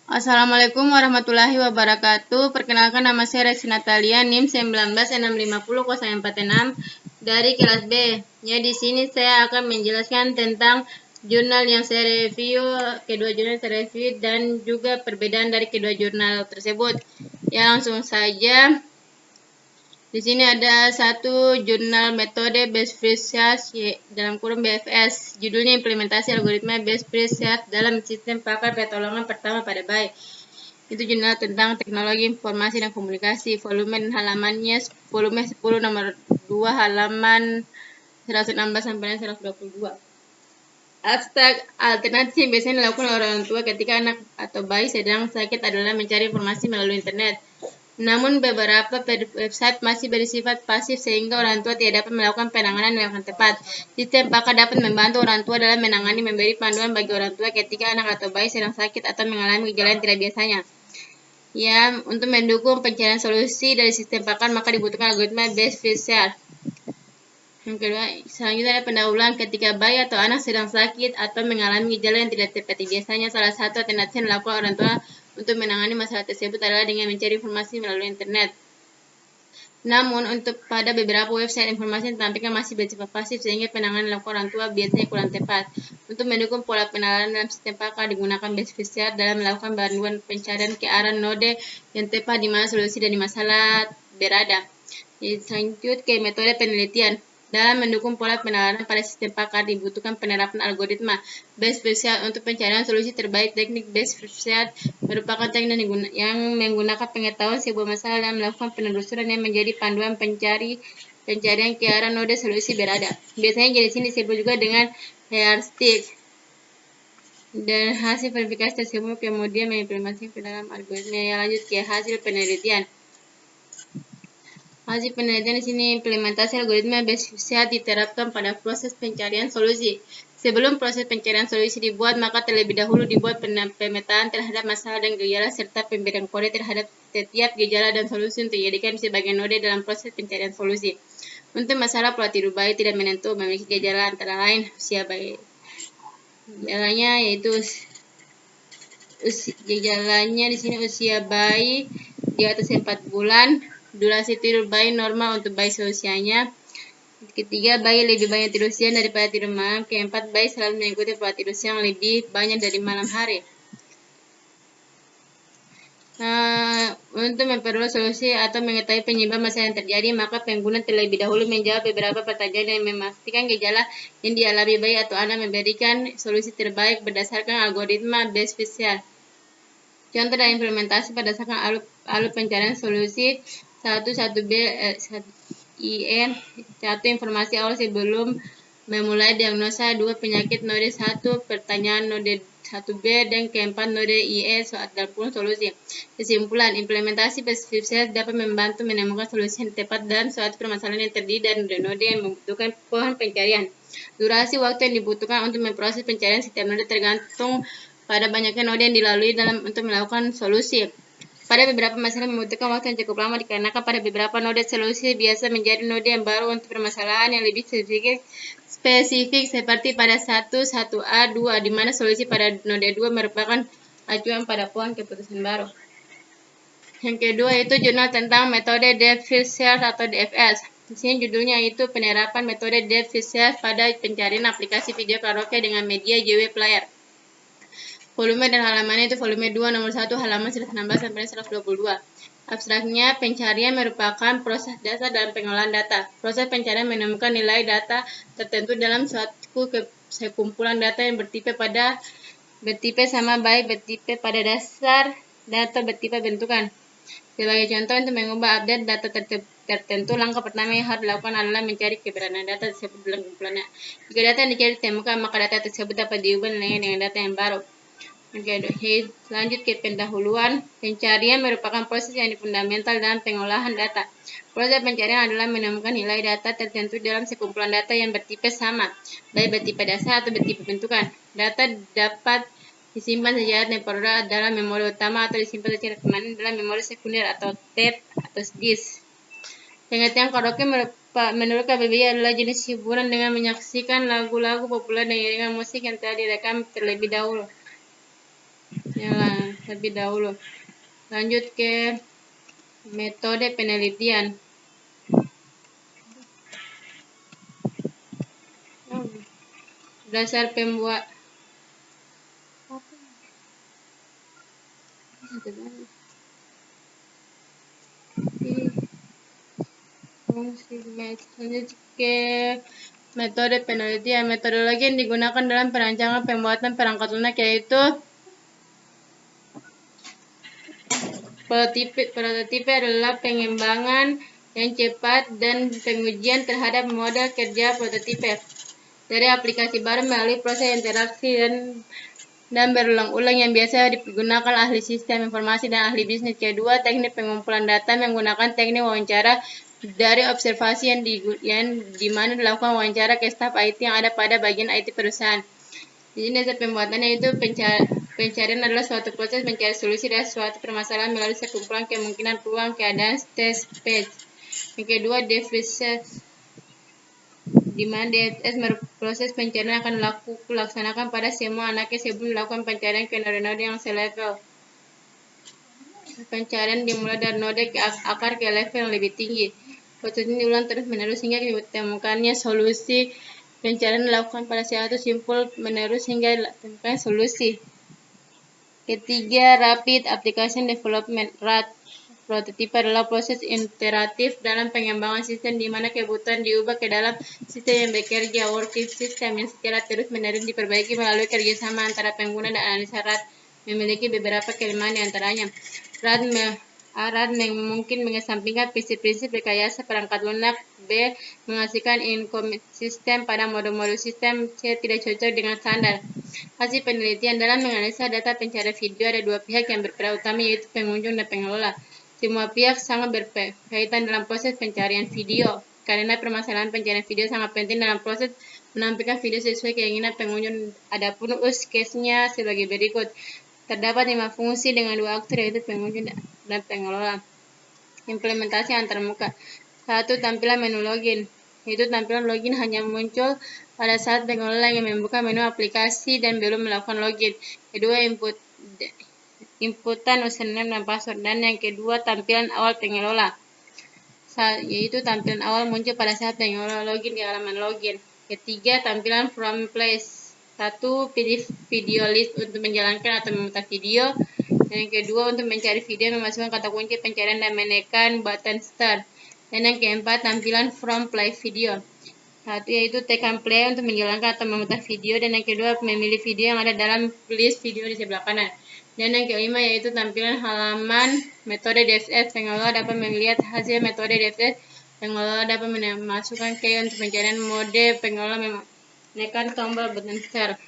Assalamualaikum warahmatullahi wabarakatuh. Perkenalkan, nama saya Resi Natalia, NIM 196500446 dari kelas B. Ya, di sini saya akan menjelaskan tentang jurnal yang saya review, kedua jurnal saya review, dan juga perbedaan dari kedua jurnal tersebut. Ya, langsung saja. Di sini ada satu jurnal metode best first search dalam kurung BFS. Judulnya implementasi algoritma best first search dalam sistem pakar pertolongan pertama pada bayi. Itu jurnal tentang teknologi informasi dan komunikasi. Volume dan halamannya volume 10 nomor 2 halaman 116 sampai 122. Abstrak alternatif yang biasanya dilakukan oleh orang tua ketika anak atau bayi sedang sakit adalah mencari informasi melalui internet. Namun beberapa website masih bersifat pasif sehingga orang tua tidak dapat melakukan penanganan yang tepat. Sistem pakar dapat membantu orang tua dalam menangani, memberi panduan bagi orang tua ketika anak atau bayi sedang sakit atau mengalami gejala yang tidak biasanya. Ya, untuk mendukung pencarian solusi dari sistem pakar maka dibutuhkan algoritma best fit search. Yang kedua, selanjutnya ada pendahuluan ketika bayi atau anak sedang sakit atau mengalami gejala yang tidak seperti biasanya. Salah satu alternatif yang dilakukan orang tua untuk menangani masalah tersebut adalah dengan mencari informasi melalui internet. Namun, untuk pada beberapa website informasi yang ditampilkan masih bersifat pasif sehingga penanganan dilakukan orang tua biasanya kurang tepat. Untuk mendukung pola penalaran dalam sistem pakar digunakan best fit search dalam melakukan bantuan pencarian ke arah node yang tepat di mana solusi dari masalah berada. Lanjut ke metode penelitian. Dalam mendukung pola penalaran pada sistem pakar dibutuhkan penerapan algoritma best fit search untuk pencarian solusi terbaik. Teknik best fit search merupakan teknik yang menggunakan pengetahuan sebuah masalah dan melakukan penelusuran yang menjadi panduan pencarian ke arah node solusi berada. Biasanya jenis ini disebut juga dengan heuristik. Dan hasil verifikasi tersebut kemudian mengimplementasikan ke dalam algoritma. Yang lanjut ke hasil penelitian. Hasil penelitian di sini implementasi algoritma best fit search diterapkan pada proses pencarian solusi. Sebelum proses pencarian solusi dibuat, maka terlebih dahulu dibuat pemetaan terhadap masalah dan gejala serta pemberian kode terhadap setiap gejala dan solusi untuk dijadikan sebagai node dalam proses pencarian solusi. Untuk masalah pola tidur bayi tidak menentu memiliki gejala antara lain usia bayi. Gejalanya yaitu gejalanya di sini usia bayi di atas 4 bulan. Durasi tidur bayi normal untuk bayi seusianya. Ketiga, bayi lebih banyak tidur siang daripada tidur malam. Keempat, bayi selalu mengikuti pola tidur siang lebih banyak dari malam hari. Untuk memperoleh solusi atau mengetahui penyebab masalah yang terjadi, maka pengguna terlebih dahulu menjawab beberapa pertanyaan dan memastikan gejala yang dialami bayi atau anak, memberikan solusi terbaik berdasarkan algoritma best fit search. Contoh dan implementasi berdasarkan alur pencarian solusi 1B IN 1 informasi awal sebelum memulai diagnosa, 2 penyakit node 1 pertanyaan node 1B dan keempat node IE saat dalam solusi. Kesimpulan, implementasi best fit search dapat membantu menemukan solusi yang tepat dan suatu permasalahan yang terdiri dari node-node yang membutuhkan pohon pencarian. Durasi waktu yang dibutuhkan untuk memproses pencarian setiap node tergantung pada banyaknya node yang dilalui untuk melakukan solusi. Pada beberapa masalah membutuhkan waktu yang cukup lama dikarenakan pada beberapa node solusi biasa menjadi node yang baru untuk permasalahan yang lebih spesifik seperti pada 1A2 di mana solusi pada node 2 merupakan acuan pada pohon keputusan baru. Yang kedua itu jurnal tentang metode depth first search atau DFS. Di sini judulnya itu penerapan metode depth first search pada pencarian aplikasi video karaoke dengan media JW Player. Volume dan halamannya itu volume 2 nomor 1 halaman 116 sampai 122. Abstraknya, pencarian merupakan proses dasar dalam pengolahan data. Proses pencarian menemukan nilai data tertentu dalam suatu sekumpulan data yang bertipe sama baik bertipe pada dasar data bertipe bentukan. Sebagai contoh, untuk mengubah update data tertentu, langkah pertama yang harus dilakukan adalah mencari keberadaan data tersebut dalam kumpulannya. Jika data yang dicari ditemukan, maka data tersebut dapat diubah nilainya dengan data yang baru. Oke, lanjut ke pendahuluan. Pencarian merupakan proses yang fundamental dalam pengolahan data. Proses pencarian adalah menemukan nilai data tertentu dalam sekumpulan data yang bertipe sama, baik bertipe dasar atau bertipe bentukan. Data dapat disimpan secara temporer dalam memori utama atau disimpan secara permanen dalam memori sekunder atau tape atau disk. Pengertian karaoke menurut KBBI adalah jenis hiburan dengan menyaksikan lagu-lagu populer dan iringan musik yang telah direkam terlebih dahulu. lebih dahulu. Lanjut ke metode penelitian. Dasar pembuat lanjut ke metode penelitian. Metodologi yang digunakan dalam perancangan pembuatan perangkat lunak yaitu prototipe adalah pengembangan yang cepat dan pengujian terhadap model kerja prototipe dari aplikasi baru melalui proses interaksi dan berulang-ulang yang biasa digunakan ahli sistem informasi dan ahli bisnis. Kedua, teknik pengumpulan data menggunakan teknik wawancara dari observasi yang di mana dilakukan wawancara ke staf IT yang ada pada bagian IT perusahaan. Jadi dasar pembuatannya itu pencarian adalah suatu proses mencari solusi dari suatu permasalahan melalui sekumpulan kemungkinan, peluang, keadaan, test case. Yang kedua, DFS, di mana DFS proses pencarian akan dilaksanakan pada semua anaknya sebelum dilakukan pencarian ke node-node yang selevel. Pencarian dimulai dari node ke akar ke level yang lebih tinggi. Proses ini diulang terus-menerus hingga ditemukannya solusi. Pencarian dilakukan pada suatu simpul menerus hingga ditemukan solusi. Ketiga, Rapid Application Development (RAD). Prototipe adalah proses iteratif dalam pengembangan sistem di mana kebutuhan diubah ke dalam sistem yang bekerja. Working system yang secara terus-menerus diperbaiki melalui kerjasama antara pengguna dan analisa RAD memiliki beberapa kelemahan di antaranya. RAD mungkin mengesampingkan prinsip-prinsip rekayasa perangkat lunak. B. Menghasilkan inkonsisten pada modul-modul sistem. C. Tidak cocok dengan standar. Hasil penelitian dalam menganalisa data pencarian video ada dua pihak yang berperan utama yaitu pengunjung dan pengelola. Semua pihak sangat berkaitan dalam proses pencarian video karena permasalahan pencarian video sangat penting dalam proses menampilkan video sesuai keinginan pengunjung. Adapun use case-nya sebagai berikut. Terdapat 5 fungsi dengan 2 aktor yaitu pengunjung dan pengelola. Implementasi antarmuka. 1. Tampilan menu login. Yaitu tampilan login hanya muncul pada saat pengelola yang membuka menu aplikasi dan belum melakukan login. Kedua, inputan username dan password. Dan yang kedua, tampilan awal pengelola. Yaitu tampilan awal muncul pada saat pengelola login di halaman login. Ketiga, tampilan from place. 1. Pilih video list untuk menjalankan atau memutar video. Dan yang kedua, untuk mencari video memasukkan kata kunci pencarian dan menekan button start. Dan yang keempat, tampilan from play video. 1. Yaitu tekan play untuk menjalankan atau memutar video. Dan yang kedua, memilih video yang ada dalam list video di sebelah kanan. Dan yang kelima, yaitu tampilan halaman metode DFS. Pengelola dapat melihat hasil metode DFS. Pengelola dapat memasukkan key untuk pencarian mode. Pengelola menekan tombol button start.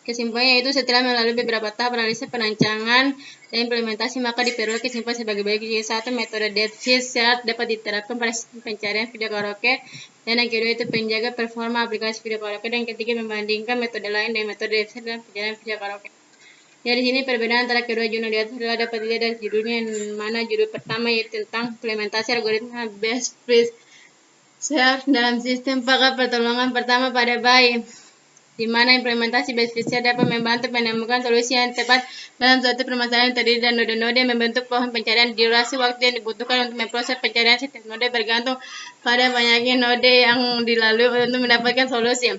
Kesimpulannya yaitu setelah melalui beberapa tahap analisa perancangan dan implementasi maka diperoleh kesimpulan sebagai berikut. 1. Metode DFS dapat diterapkan pada sistem pencarian video karaoke. Dan yang kedua itu penjaga performa aplikasi video karaoke. Dan yang ketiga membandingkan metode lain dengan metode DFS dalam pencarian video karaoke. Ya, di sini perbedaan antara kedua judul di atas adalah dapat dilihat dari judulnya, yang mana judul pertama yaitu tentang implementasi algoritma best first serve dalam sistem paket pertolongan pertama pada bayi, di mana implementasi best first serve dapat membantu menemukan solusi yang tepat dalam suatu permasalahan yang terdiri dari node-node yang membentuk pohon pencarian. Durasi waktu yang dibutuhkan untuk memproses pencarian setiap node bergantung pada banyaknya node yang dilalui untuk mendapatkan solusi.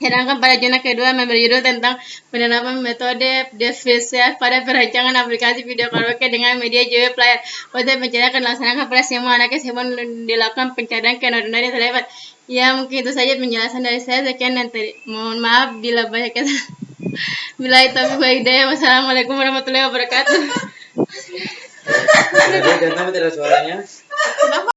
Sedangkan pada zona kedua berjudul tentang penerapan metode DFS pada perancangan aplikasi video karaoke dengan media JW Player. Proses pencarian akan dilaksanakan pada semua anaknya sebelum dilakukan pencarian ke node-node terdapat. Ya, mungkin itu saja penjelasan dari saya. Sekian dan mohon maaf bila banyak kesalahan. Bila itu hidayah. Wassalamualaikum warahmatullahi wabarakatuh. Kenapa tidak suaranya?